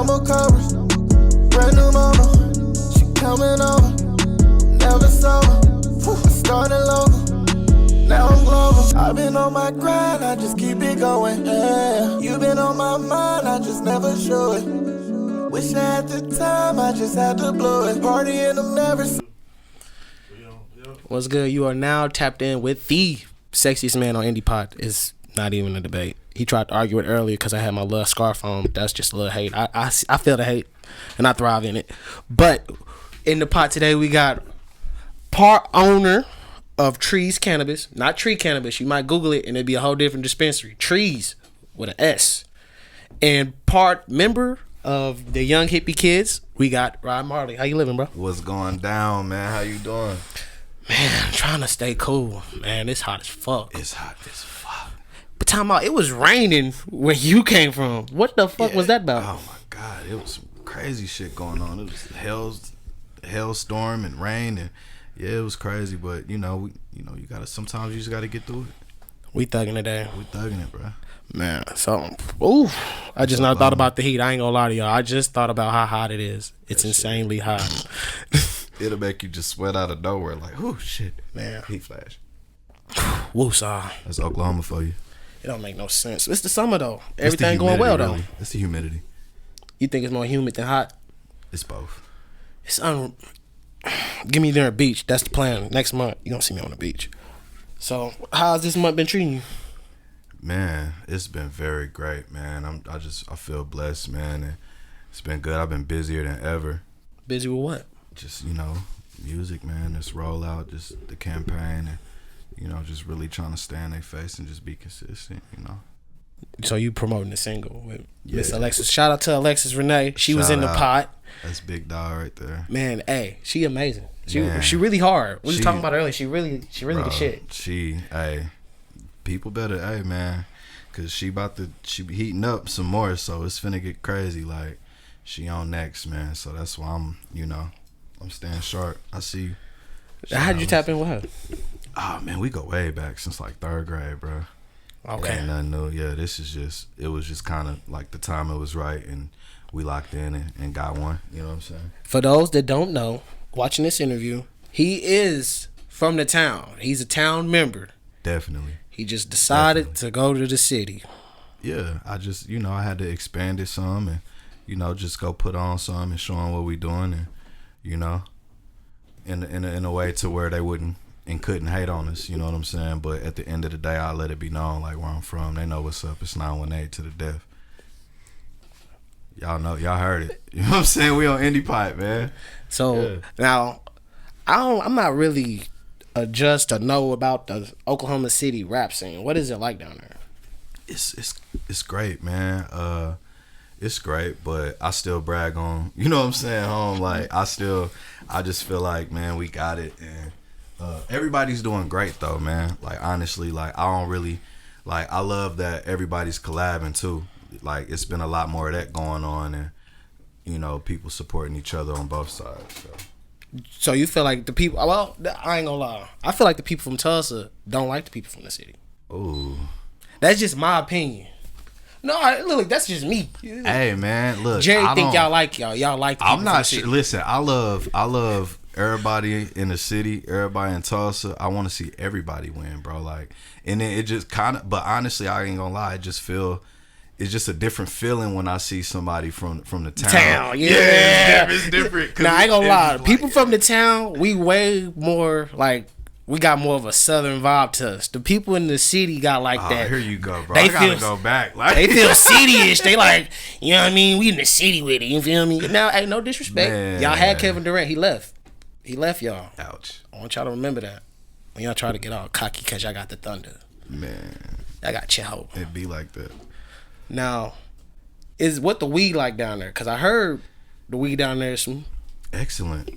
No more covers. Brand new mama. She coming over. Never sober. I started local. Now I'm global. I've been on my grind, I just keep it going. Yeah. You been on my mind, I just never show it. Wish I had the time, I just had to blow it. Party and I'm never. What's good? You are now tapped in with the sexiest man on Indy Pot. It's not even a debate. He tried to argue it earlier because I had my little scarf on. That's just a little hate. I feel the hate, and I thrive in it. But in the pot today, we got part owner of Trees Cannabis. Not Tree Cannabis. You might Google it, and it'd be a whole different dispensary. Trees with an S. And part member of the Young Hippie Kids, we got Rod Marley. How you living, bro? What's going down, man? How you doing? Man, I'm trying to stay cool. Man, it's hot as fuck. It's hot as fuck. But time out, it was raining where you came from. What the fuck was that about? Oh my God, it was some crazy shit going on. It was hailstorm and rain, and yeah, it was crazy. But you gotta. Sometimes you just gotta get through it. We thugging today. We thugging it, bro. Man, so I just not thought about the heat. I ain't gonna lie to y'all. I just thought about how hot it is. It's insanely hot. It'll make you just sweat out of nowhere, like, oh shit, man. Heat flash. Woosah. That's Oklahoma for you. It don't make no sense. It's the summer though. Everything going well though. Really. It's the humidity. You think it's more humid than hot? It's both. It's Give me near a beach. That's the plan. Next month you gonna see me on the beach. So how's this month been treating you? Man, it's been very great, man. I feel blessed, man, and it's been good. I've been busier than ever. Busy with what? Just, music, man. Just roll out, just the campaign, and just really trying to stay in their face and just be consistent, So you promoting the single with Miss Alexis. Shout out to Alexis Renee. She was in the pot. That's big dog right there. Man, hey, she amazing. She really hard. We was talking about earlier. She really the shit. People better, man, cause she be heating up some more, so it's finna get crazy. Like, she on next, man. So that's why I'm staying sharp. I see you. How'd you tap in with her? Oh man, we go way back since like 3rd grade, bro. Okay. Ain't nothing new. Yeah, it was just kind of like the time it was right, and we locked in and got one. You know what I'm saying? For those that don't know, watching this interview, he is from the town. He's a town member. Definitely. He just decided to go to the city. Yeah, I just, I had to expand it some and, just go put on some and show them what we doing and, in a way to where they wouldn't and couldn't hate on us, you know what I'm saying? But at the end of the day, I let it be known, like, where I'm from. They know what's up. It's 918 to the death. Y'all know, y'all heard it. You know what I'm saying? We on Indy Pot, man. So, Now, I'm not really just to know about the Oklahoma City rap scene. What is it like down there? It's great, man. It's great, but I still brag on, you know what I'm saying, home. Like, I just feel like, man, we got it, and everybody's doing great though, man. Like, honestly, like, I don't really, like, I love that everybody's collabing too. Like, it's been a lot more of that going on, and people supporting each other on both sides. So you feel like the people? Well, I ain't gonna lie. I feel like the people from Tulsa don't like the people from the city. Ooh, that's just my opinion. No, look, that's just me. Hey, man, look, Jerry think y'all like y'all. Y'all like the people I'm not sure. Listen, I love everybody in the city, everybody in Tulsa. I want to see everybody win, bro. Like, and then it just kind of. But honestly, I ain't gonna lie. It's just a different feeling when I see somebody from the town. Yeah, it's different. Now, I ain't gonna lie. People from the town, we way more like. We got more of a southern vibe to us. The people in the city got like that. Here you go, bro. They gotta go back. Like, they feel city-ish. They like, you know what I mean? We in the city with it. You feel me? Now, hey, no disrespect. Man. Y'all had Kevin Durant. He left y'all. Ouch. I want y'all to remember that. When y'all try to get all cocky because y'all got the Thunder. Man. I got Chill. It be like that. Now, is what the weed like down there? Because I heard the weed down there is some... Excellent.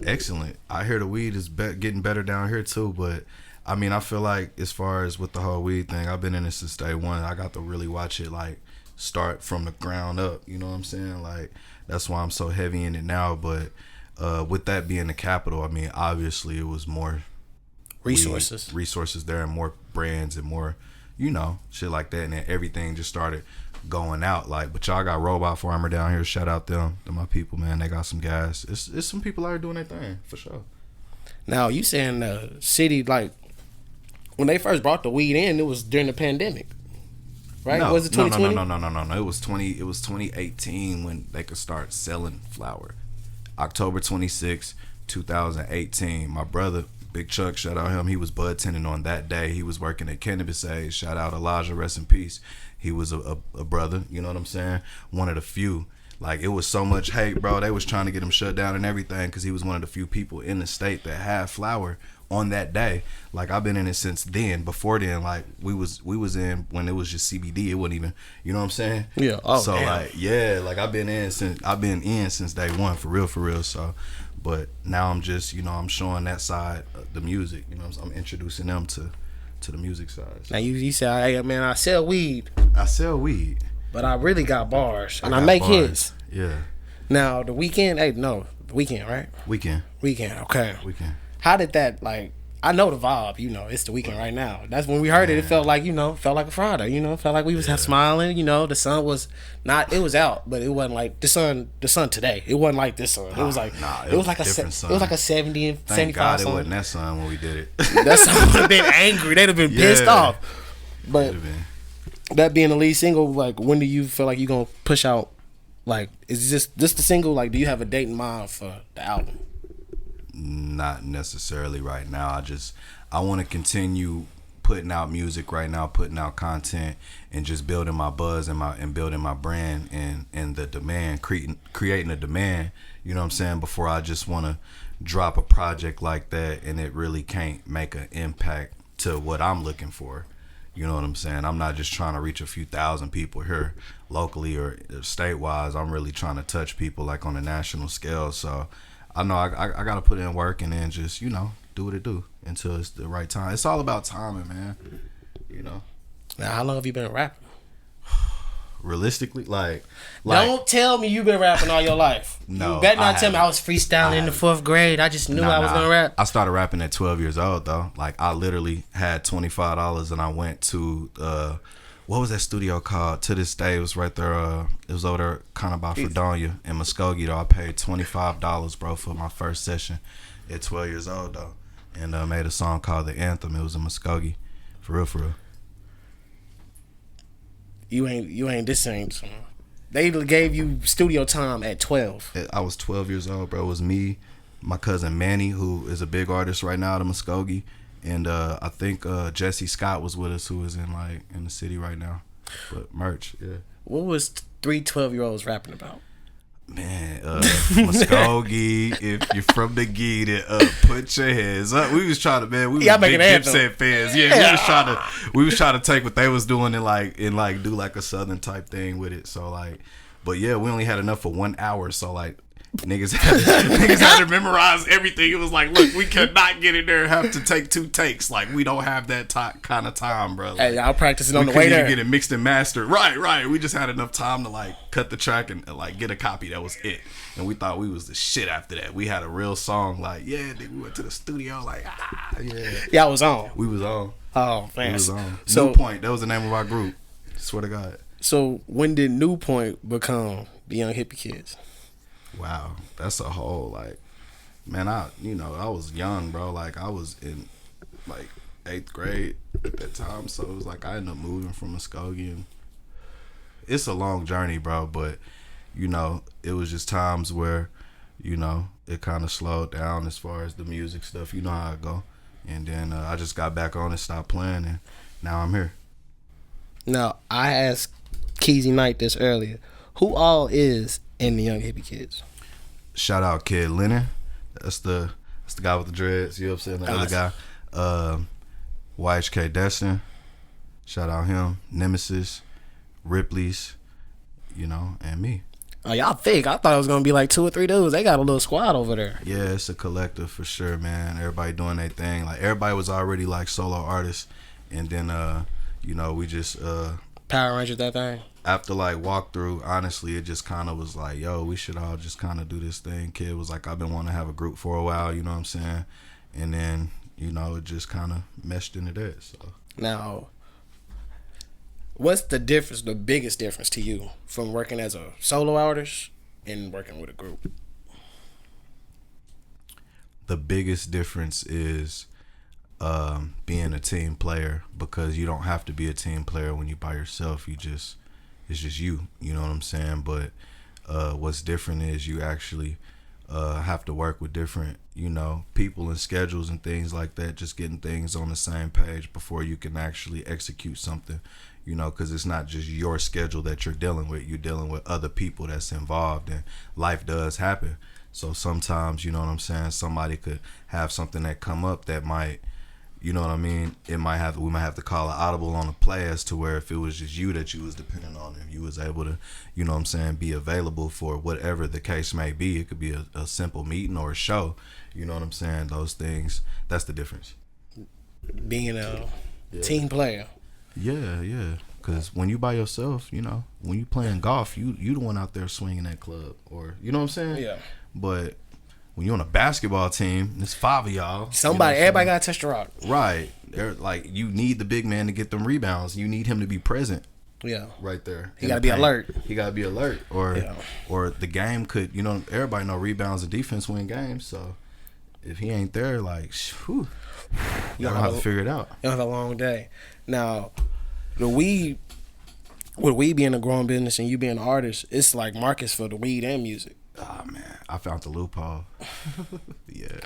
Excellent. I hear the weed is getting better down here too, but I mean, I feel like as far as with the whole weed thing, I've been in it since day one. I got to really watch it like start from the ground up. You know what I'm saying? Like, that's why I'm so heavy in it now. But with that being the capital, I mean, obviously it was more resources there, and more brands and more, shit like that. And then everything just started going out. Like, but y'all got Robot Farmer down here. Shout out them, to my people, man. They got some gas. It's some people out here doing their thing for sure. Now you saying the city, like when they first brought the weed in, it was during the pandemic, right? No, was it 2020? No. It was 2018 when they could start selling flower. October 26, 2018. My brother, Big Chuck, shout out him. He was bud tending on that day. He was working at Cannabis Aid. Shout out Elijah, rest in peace. He was a brother, you know what I'm saying? One of the few. Like, it was so much hate, bro. They was trying to get him shut down and everything because he was one of the few people in the state that had flower on that day. Like, I've been in it since then. Before then, like, we was in when it was just CBD. It wasn't even, you know what I'm saying? Yeah. Oh, so damn. like, yeah, like I've been in since day one, for real. So, but now I'm just, you know, I'm showing that side of the music. You know, I'm introducing them to the music side. So. Now you say, hey man, I sell weed. I sell weed, but I really got bars and I got make bars. hits. Yeah. Now the weekend, the weekend, right? Weekend. Okay. Weekend. How did that, like? I know the vibe, you know, it's the weekend right now. That's when we heard it felt like, you know, felt like a Friday, you know, felt like we was smiling, you know, the sun was not, it was out, but it wasn't like the sun today. It wasn't like this sun. It was like, it was like a 70 and 75 Thank God sun. it wasn't that sun when we did it. That sun would have been angry. They'd have been pissed off. But that being the lead single, like, when do you feel like you're going to push out, like, is this the single? Like, do you have a date in mind for the album? Not necessarily right now. I want to continue putting out music right now, putting out content, and just building my buzz and building my brand and the demand, creating a demand. You know what I'm saying? Before I just want to drop a project like that and it really can't make an impact to what I'm looking for. You know what I'm saying? I'm not just trying to reach a few thousand people here locally or statewide. I'm really trying to touch people like on a national scale. So I know I got to put in work and then just, you know, do what it do until it's the right time. It's all about timing, man. You know. Now, how long have you been rapping? Realistically, like don't tell me you've been rapping all your life. No, you better not tell me I was freestyling in the 4th grade. I just knew I was gonna rap. I started rapping at 12 years old though. Like, I literally had $25 and I went to what was that studio called? To this day, it was right there. It was over there, kind of by Fredonia in Muskogee. Though I paid $25, bro, for my first session at 12 years old though, and made a song called The Anthem. It was in Muskogee, for real. You ain't this same song. They gave you studio time at 12. I was 12 years old, bro. It was me, my cousin Manny, who is a big artist right now out of Muskogee, and I think Jesse Scott was with us, who is in the city right now. But merch, yeah. What was 3 12-year-olds rapping about? Man, Muskogee, if you're from the Gee, then put your hands up. We was trying to, man, we was big Dipset fans. Yeah, we was trying to take what they was doing and do like a southern type thing with it. So like, but yeah, we only had enough for 1 hour. So like, niggas had to memorize everything. It was like, look, we cannot get in there and have to take 2 takes. Like, we don't have that kind of time, bro. Like, hey, I'll practice it on the way there. We couldn't get it mixed and mastered. Right. We just had enough time to like cut the track and like get a copy. That was it. And we thought we was the shit after that. We had a real song. Like, yeah, nigga, we went to the studio. Like, yeah. Yeah, I was on. We was on. Oh, man. We was on. So, New Point. That was the name of our group. Swear to God. So when did New Point become the Young Hippie Kids? Wow, that's a whole, like, man, I was young, bro. Like, I was in like 8th grade at that time, so it was like I ended up moving from Muskogee, and it's a long journey, bro. But you know, it was just times where, you know, it kind of slowed down as far as the music stuff. You know how it go, and then I just got back on and stopped playing, and now I'm here. Now, I asked Keezy Knight this earlier. Who all is in the Young Hippie Kids? Shout out Kid Lennon. That's the guy with the dreads. You know what I'm saying? The other guy. YHK Destin. Shout out him. Nemesis. Ripley's. You know, and me. Oh, y'all think? I thought it was going to be like 2 or 3 dudes. They got a little squad over there. Yeah, it's a collective for sure, man. Everybody doing their thing. Like, everybody was already like solo artists. And then, you know, we just... Power Rangers that thing? After like walkthrough, honestly, it just kind of was like, yo, we should all just kind of do this thing. Kid was like, I've been wanting to have a group for a while, you know what I'm saying? And then, you know, it just kind of meshed into that. So now, What's the difference, the biggest difference to you from working as a solo artist and working with a group? The biggest difference is being a team player, because you don't have to be a team player when you're by yourself. It's just you. You know what I'm saying? But what's different is you actually have to work with different, people and schedules and things like that, just getting things on the same page before you can actually execute something, because it's not just your schedule that you're dealing with. You're dealing with other people that's involved, and life does happen. So sometimes, you know what I'm saying, somebody could have something that come up that might, you know what I mean, we might have to call an audible on a play, as to where if it was just you that you was depending on, if you was able to, you know what I'm saying, be available for whatever the case may be. It could be a simple meeting or a show, you know what I'm saying, those things, that's the difference. Being a team player. Yeah, because when you by yourself, when you playing golf, you the one out there swinging that club, or, you know what I'm saying? Yeah. But when you're on a basketball team, there's 5 of y'all. Everybody got to touch the rock. Right. They're like, you need the big man to get them rebounds. You need him to be present. Yeah. Right there. He got to be alert. He got to be alert. Or the game could, everybody know rebounds and defense win games. So if he ain't there, like, whew, you don't have to figure it out. You don't have a long day. Now, with weed being a growing business and you being an artist, it's like markets for the weed and music. Oh, man. I found the loophole. Yeah.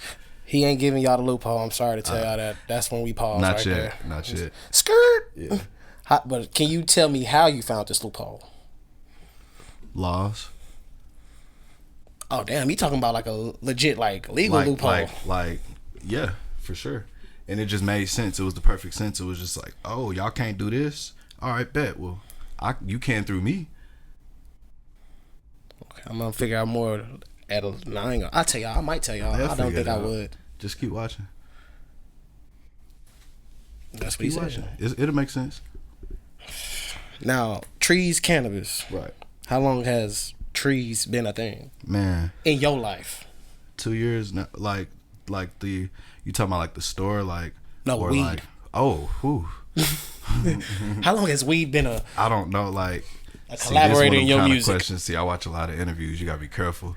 He ain't giving y'all the loophole. I'm sorry to tell y'all that. That's when we pause not right yet, there. Not yet. Skirt. Yeah. But can you tell me how you found this loophole? Laws. Oh, damn. You talking about like a legit, like, legal loophole. Like, yeah, for sure. And it just made sense. It was the perfect sense. It was just like, oh, y'all can't do this? All right, bet. Well, you can through me. I'm gonna figure out more at a. No, I ain't gonna. I'll tell y'all. I might tell y'all. I don't think I would. Just keep watching. That's what he said. It'll make sense. Now, Trees Cannabis. Right. How long has Trees been a thing? Man. In your life? 2 years now. Like you talking about like the store, like, no, or weed. Like, oh, whew. How long has weed been a? I don't know. Like, a collaborator in your music. Questions. See, I watch a lot of interviews. You gotta be careful.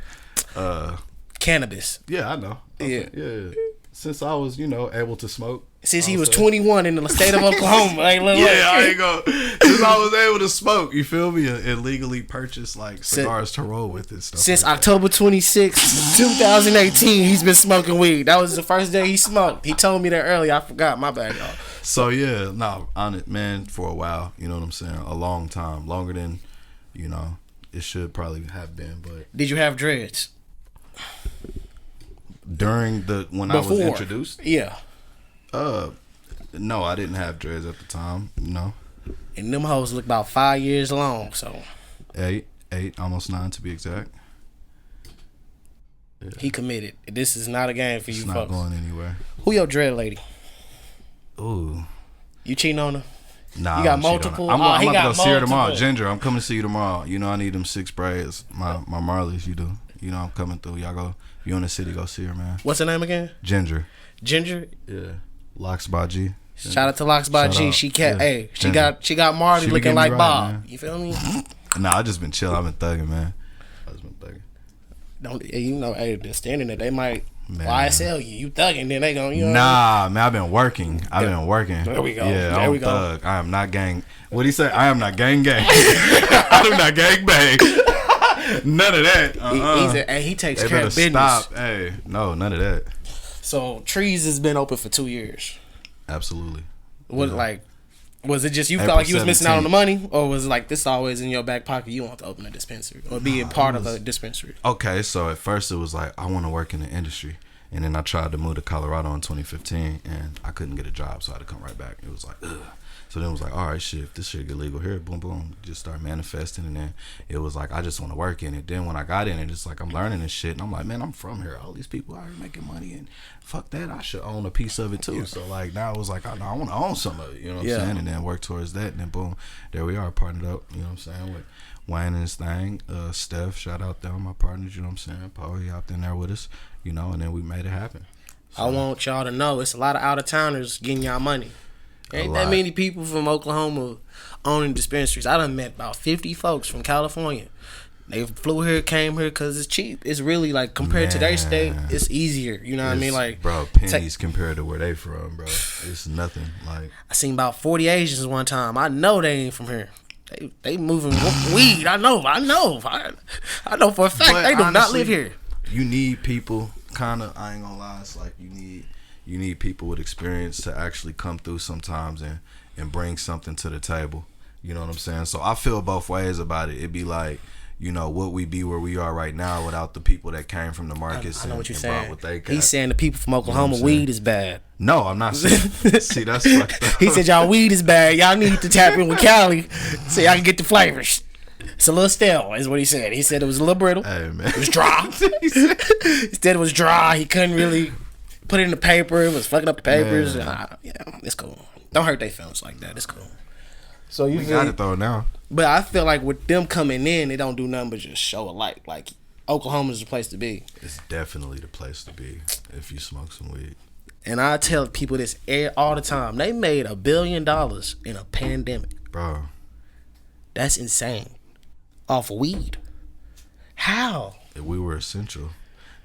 Cannabis. Yeah, I know. Yeah. Since I was, able to smoke. Since he was 21 in the state of Oklahoma. I ain't go. Since I was able to smoke, you feel me? And legally purchase like cigars to roll with and stuff. Since like October 26, 2018, he's been smoking weed. That was the first day he smoked. He told me that earlier. I forgot. My bad, y'all. So yeah, on it, man, for a while. You know what I'm saying? A long time, longer than it should probably have been. But did you have dreads during when I was introduced? Yeah. No, I didn't have dreads at the time. No. And them hoes look about 5 years long. So 8, almost 9 to be exact. Yeah. He committed. This is not a game for you folks. It's not going anywhere. Who your dread lady? Ooh. You cheating on her? Nah, you got multiple. I'm about to go see her tomorrow. Ginger, I'm coming to see you tomorrow. I need them 6 braids. My Marleys, you do. I'm coming through. Y'all go. If you in the city, go see her, man. What's her name again? Ginger. Ginger? Yeah. Locks by G. Ginger. Shout out to Locks by G. She kept. Yeah. Hey, she got Marley looking like right, Bob. Man. You feel me? Nah, I just been chilling. I've been thugging, man. Hey, the standing that they might YSL you. You thugging, then they gonna. Nah, man, I've been working. There we go. Yeah, there we go. Thug. I am not gang. What do you say? I am not gang. I do not gang bang. None of that. He takes care of business. Stop. Hey, no, none of that. So Trees has been open for 2 years. Absolutely. Was it just you felt like you was missing out on the money, or was it like this always in your back pocket? You want to open a dispensary or be a part of a dispensary? Okay, so at first it was like I want to work in the industry, and then I tried to move to Colorado in 2015, and I couldn't get a job, so I had to come right back. It was like, ugh. So then it was like, all right, shit, if this shit get legal here, boom, boom, just start manifesting. And then it was like, I just want to work in it. Then when I got in it, it's like I'm learning this shit. And I'm like, man, I'm from here. All these people out here making money. And fuck that, I should own a piece of it too. Yeah. So like now it was like, I want to own some of it. You know what I'm saying? And then work towards that. And then boom, there we are, partnered up. You know what I'm saying? With Wayne and his thing. Steph, shout out them, my partners. You know what I'm saying? Paul, he out there with us. And then we made it happen. So, I want y'all to know it's a lot of out of towners getting y'all money. Ain't that many people from Oklahoma owning dispensaries. I done met about 50 folks from California. They flew here, came here because it's cheap. It's really like compared to their state, it's easier. You know what I mean? Like, bro, pennies compared to where they from, bro. It's nothing. Like, I seen about 40 Asians one time. I know they ain't from here. They moving weed. I know for a fact they do not live here. You need people, kind of. I ain't gonna lie. It's like you need people with experience to actually come through sometimes and bring something to the table. You know what I'm saying? So I feel both ways about it. It'd be like, you know, would we be where we are right now without the people that came from the markets? I know what you're brought saying. what they got? He's saying the people from Oklahoma, weed is bad. No, I'm not saying. See, that's like he said y'all weed is bad. Y'all need to tap in with Cali so y'all can get the flavors. It's a little stale, is what he said. He said it was a little brittle. Hey, man. It was dry. He said it was dry. He couldn't really put it in the paper. It was fucking up the papers. Yeah, it's cool. Don't hurt their feelings like that. It's cool. So you got it though now. But I feel like with them coming in, they don't do nothing but just show a light. Like, Oklahoma's the place to be. It's definitely the place to be if you smoke some weed. And I tell people this all the time. They made $1 billion in a pandemic. Bro. That's insane. Off of weed. How? We were essential.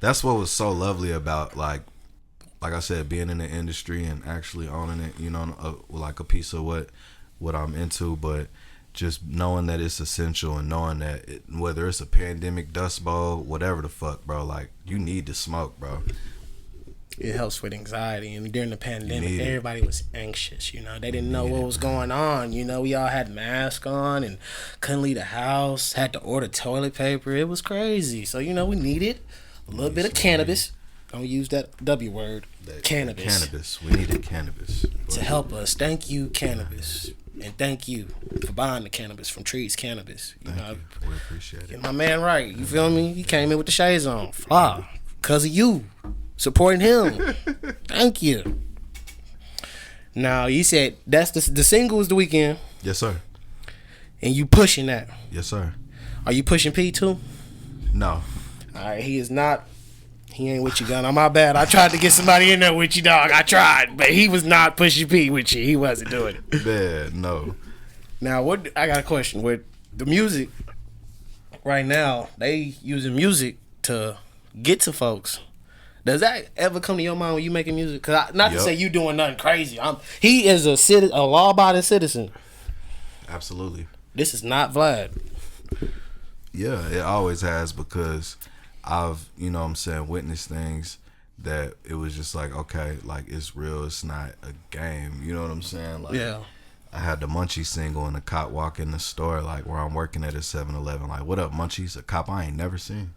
That's what was so lovely about, like I said, being in the industry and actually owning it, you know, like a piece of what I'm into, but just knowing that it's essential and knowing that whether it's a pandemic, dust bowl, whatever the fuck, bro, like, you need to smoke, bro. It helps with anxiety. And during the pandemic, everybody was anxious, you know. They didn't know what was going on, you know. We all had masks on and couldn't leave the house, had to order toilet paper. It was crazy. So, you know, we needed a little bit of cannabis. Don't use that W word. Cannabis. We needed cannabis. To help us. Thank you, cannabis. And thank you for buying the cannabis from Trees Cannabis. Thank you. We appreciate it. Get my man right. You feel me? He came in with the shades on. Fly. Because of you. Supporting him. Thank you. Now, you said that's the single is The Weeknd. Yes, sir. And you pushing that. Yes, sir. Are you pushing P too? No. All right, he is not. He ain't with you, Gunna. My bad. I tried to get somebody in there with you, dog. I tried, but he was not pushing P with you. He wasn't doing it. Man, no. Now, I got a question. With the music, right now, they using music to get to folks. Does that ever come to your mind when you making music? Cause not to say you doing nothing crazy. He is a law-abiding citizen. Absolutely. This is not Vlad. Yeah, it always has, because I've, you know what I'm saying, witnessed things that it was just like, okay, like, it's real, it's not a game. You know what I'm saying? Like, yeah. I had the Munchies single and a cop walk in the store, like, where I'm working at 7-Eleven. Like, what up, Munchies? A cop I ain't never seen.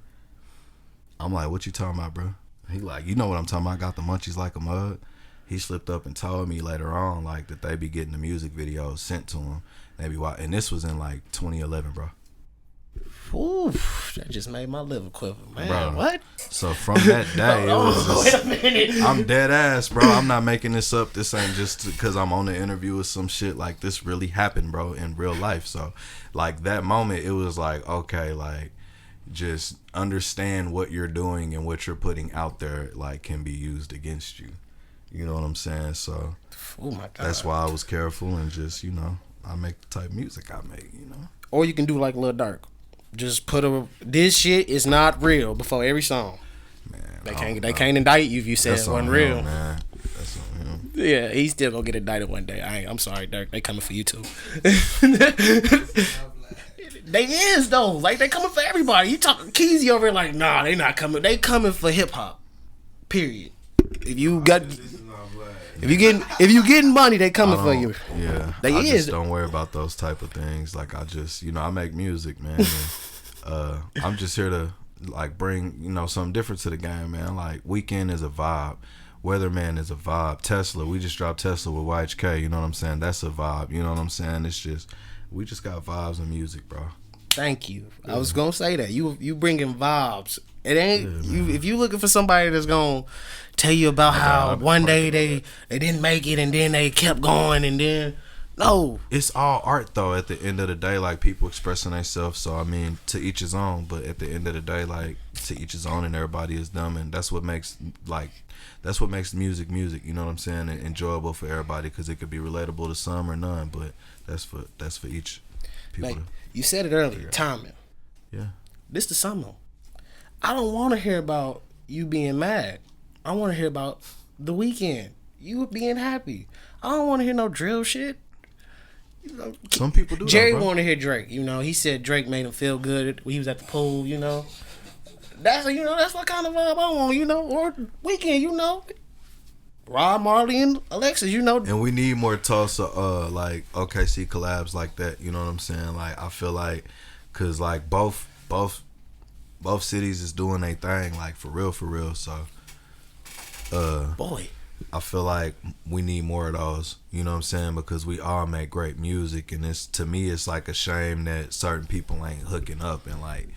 I'm like, what you talking about, bro? He like, you know what I'm talking about? I got the Munchies like a mug. He slipped up and told me later on, like, that they be getting the music videos sent to him. They be watching, and this was in like 2011, bro. Ooh, that just made my liver quiver, man. Bro, what? So from that day, it was just, wait a minute. I'm dead ass, bro. I'm not making this up. This ain't just because I'm on the interview with some shit. Like, this really happened, bro, in real life. So, like, that moment, it was like, okay, like, just understand what you're doing and what you're putting out there, like, can be used against you. You know what I'm saying? So, oh my God. That's why I was careful and just, you know, I make the type of music I make, you know. Or you can do like Lil Durk. Just put this shit is not real before every song. Man, they can't indict you if you said it wasn't real. Man. That's on him. Yeah, he's still gonna get indicted one day. I'm sorry, Durk. They coming for you too. They is though. Like, they coming for everybody. You talking Keezy over here like, nah, they not coming. They coming for hip hop. Period. If you getting money, they coming for you. Yeah, I just don't worry about those type of things. Like, I just, you know, I make music, man. And, I'm just here to, like, bring, you know, something different to the game, man. Like, Weekend is a vibe. Weatherman is a vibe. Tesla, we just dropped Tesla with YHK. You know what I'm saying? That's a vibe. You know what I'm saying? It's just, we just got vibes in music, bro. Thank you. Yeah. I was gonna say that you bringing vibes. It ain't you. If you looking for somebody that's gonna tell you about how one day they didn't make it and then they kept going and then No. It's all art though. At the end of the day, like people expressing themselves. So I mean, to each his own. But at the end of the day, like to each his own, and everybody is dumb, and that's what makes music music. You know what I'm saying? And enjoyable for everybody because it could be relatable to some or none. But that's for each people. Like you said it earlier, timing. Yeah. This the summer. I don't want to hear about you being mad. I want to hear about the weekend. You being happy. I don't want to hear no drill shit. You know, some people do. Jerry want to hear Drake. You know, he said Drake made him feel good when he was at the pool. You know, that's what kind of vibe I want. You know, or weekend. You know, Rob, Marley, and Alexis. You know, and we need more Tulsa, like OKC collabs like that. You know what I'm saying? Like I feel like, cause like both cities is doing their thing, like for real. So, boy. I feel like we need more of those, you know what I'm saying? Because we all make great music, and it's, to me, it's like a shame that certain people ain't hooking up and like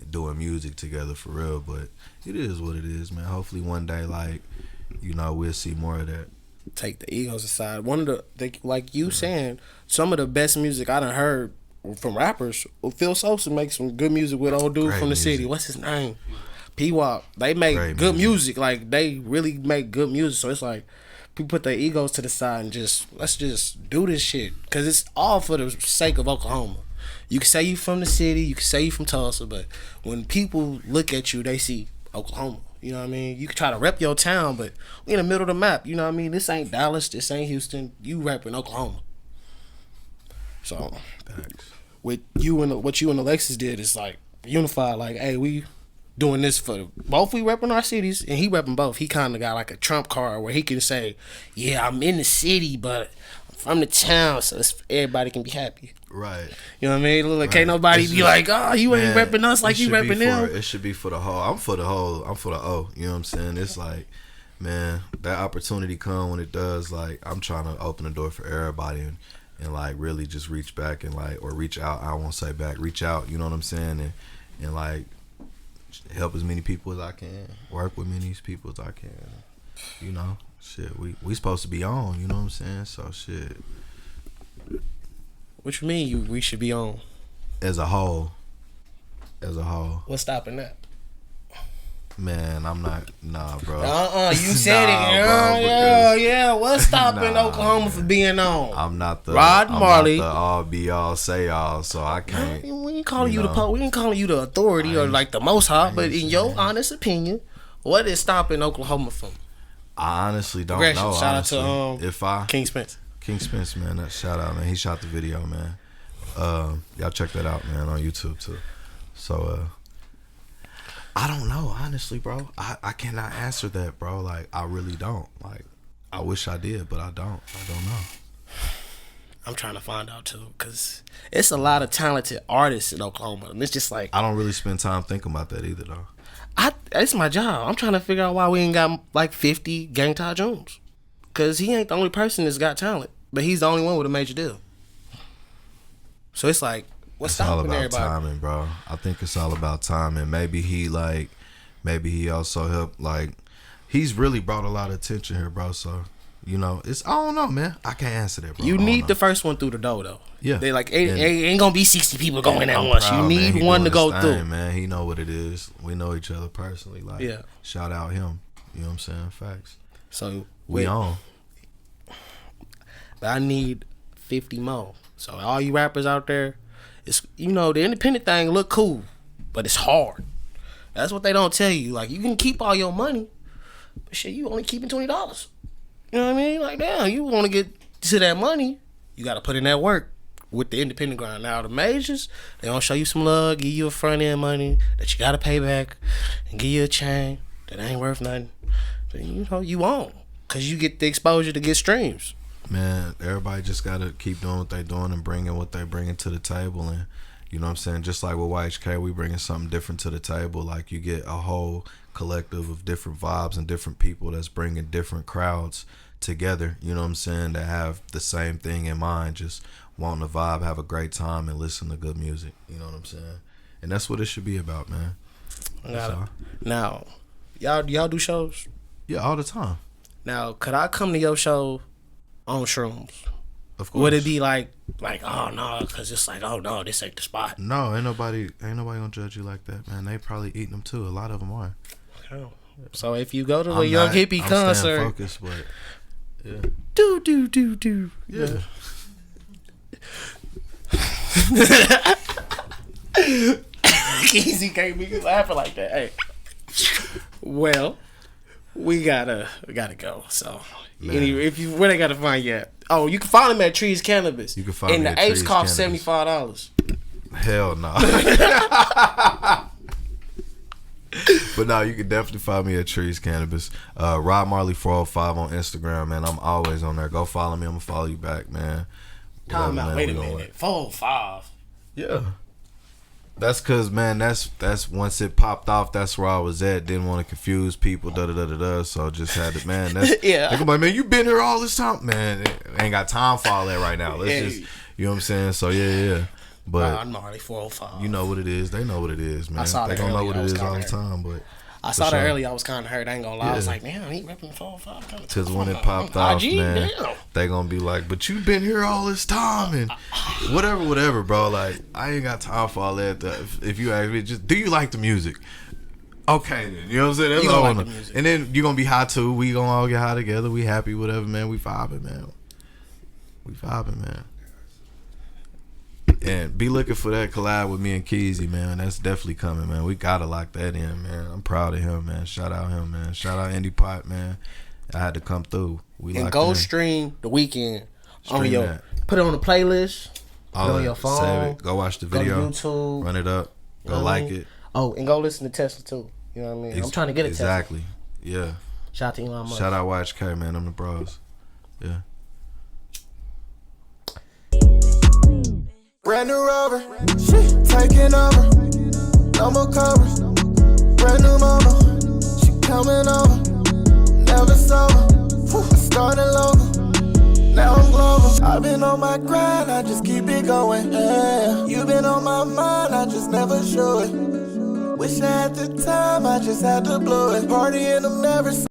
doing music together for real. But it is what it is, man. Hopefully one day, like, you know, we'll see more of that. Take the egos aside. One of like you saying, some of the best music I done heard from rappers. Phil Sosa makes some good music with old dude Great from the music. city. What's his name? P-Wop. They make Great good music. Like they really make good music. So it's like people put their egos to the side and let's just do this shit, because it's all for the sake of Oklahoma. You can say you from the city, you can say you from Tulsa, but when people look at you, they see Oklahoma. You know what I mean? You can try to rep your town, but we in the middle of the map. You know what I mean? This ain't Dallas, this ain't Houston. You repping Oklahoma. So with you and what you and Alexis did is like unified. Like, hey, we doing this for both. We repping our cities, and he repping both. He kind of got like a trump card where he can say, "Yeah, I'm in the city, but I'm from the town, so everybody can be happy." Right. You know what I mean? Like, can't nobody be like, "Oh, you ain't Man, repping us like you repping them." It should be for the whole. I'm for the O. You know what I'm saying? It's like, man, that opportunity come when it does. Like, I'm trying to open the door for everybody and like really just reach back and like, or reach out. I won't say back, reach out. You know what I'm saying? And like help as many people as I can. Work with many people as I can. You know, shit. We supposed to be on. You know what I'm saying? So shit. What you mean we should be on? As a whole. What's stopping that? Man, I'm not. Nah, bro. You said it. Yeah. What's stopping Oklahoma from being on? I'm not the Marley. I'm not the all be all say all, so I can't. We ain't calling you the we ain't calling you the authority or like the most high, but in your honest opinion, what is stopping Oklahoma from? I honestly don't Aggression. know. Shout honestly. out to King Spence. King Spence, man. That shout out, man. He shot the video, man. Y'all check that out, man, on YouTube too. So I don't know, honestly, bro. I cannot answer that, bro. Like, I really don't. Like, I wish I did, but I don't. I don't know. I'm trying to find out too, because it's a lot of talented artists in Oklahoma, and it's just like I don't really spend time thinking about that either, though. It's my job. I'm trying to figure out why we ain't got like 50 Gang Ty Jones, because he ain't the only person that's got talent, but he's the only one with a major deal. So it's like, what's stopping everybody? It's all about timing, bro. I think it's all about timing. Maybe he also helped, like, he's really brought a lot of attention here, bro. So, you know, I don't know, man. I can't answer that, bro. You need the first one through the door, though. Yeah. They like, ain't gonna be 60 people going at once. You need one to go through. Man, he know what it is. We know each other personally. Like, yeah. Shout out him. You know what I'm saying? Facts. So we on. But I need 50 more. So all you rappers out there, it's, you know, the independent thing look cool, but it's hard. That's what they don't tell you. Like, you can keep all your money, but shit, you only keeping $20. You know what I mean? Like, damn, you want to get to that money, you got to put in that work with the independent grind. Now, the majors, they don't show you some love, give you a front end money that you got to pay back, and give you a chain that ain't worth nothing. But, you know, you won't, because you get the exposure to get streams. Man, everybody just gotta keep doing what they doing and bringing what they bringing to the table, and you know what I'm saying. Just like with YHK, we bringing something different to the table. Like, you get a whole collective of different vibes and different people that's bringing different crowds together. You know what I'm saying, that have the same thing in mind, just wanting to vibe, have a great time, and listen to good music. You know what I'm saying, and that's what it should be about, man. Now, y'all do shows? Yeah, all the time. Now, could I come to your show on shrooms? Of course. Would it be like oh no, because it's like, oh no, this ain't the spot? No, ain't nobody gonna judge you like that, man. They probably eating them too. A lot of them are. Oh. So if you go to a Young Hippie concert, focused, but yeah. do. Yeah. Easy can't be laughing like that. Hey. Well, we gotta go. So where they gotta find you at? Oh, you can find them at Trees Cannabis. You can find and me the at apes Trees cost Cannabis. $75. Hell no. But no, you can definitely find me at Trees Cannabis. Rob Marley 405 on Instagram, man. I'm always on there. Go follow me. I'm gonna follow you back, man. Time Whatever, out. man, Wait a we gonna minute. 405. Yeah. That's cause, man, that's once it popped off, that's where I was at. Didn't want to confuse people, so just had to, man. That's, yeah. Like, I'm like, man, you been here all this time, man. Ain't got time for all that right now. Let's just, you know what I'm saying? So yeah. But Marley 405. you know what it is. They know what it is, man. I saw they that gonna know earlier. what it I was is all the kinda time. But I saw that sure. earlier. I was kind of hurt. I ain't gonna lie. I was Yeah. like, man, he repping 405. Because when it popped off, IG, man, damn. they gonna be like, but you been here all this time and whatever, bro. Like, I ain't got time for all that. If you ask me, just, do you like the music? Okay, then. You know what I'm saying? That's You all gonna I like wanna- the music. And then you gonna be high too. We gonna all get high together. We happy, whatever, man. We vibing, man. We vibing, man. And be looking for that collab with me and Keezy, man. That's definitely coming, man. We gotta lock that in, man. I'm proud of him, man. Shout out him, man. Shout out Indy Pot, man. I had to come through. We And locked go in. stream The Weeknd on Stream your that. put it on the playlist. Put it on your Save phone. it. Go watch the Go to video. YouTube. Run it up. Go You know what I like mean? it. Oh, and go listen to Tesla too. You know what I mean? I'm trying to get a Tesla. Exactly. Yeah. Shout out to Elon Musk. Shout out YHK, man. I'm the bros. Yeah. Brand new Rover, taking over. No more covers. Brand new mama, she coming over. Never sober. I started local, now I'm global. I've been on my grind, I just keep it going. Yeah. You been on my mind, I just never show it. Wish I had the time, I just had to blow it. Partying, I'm never.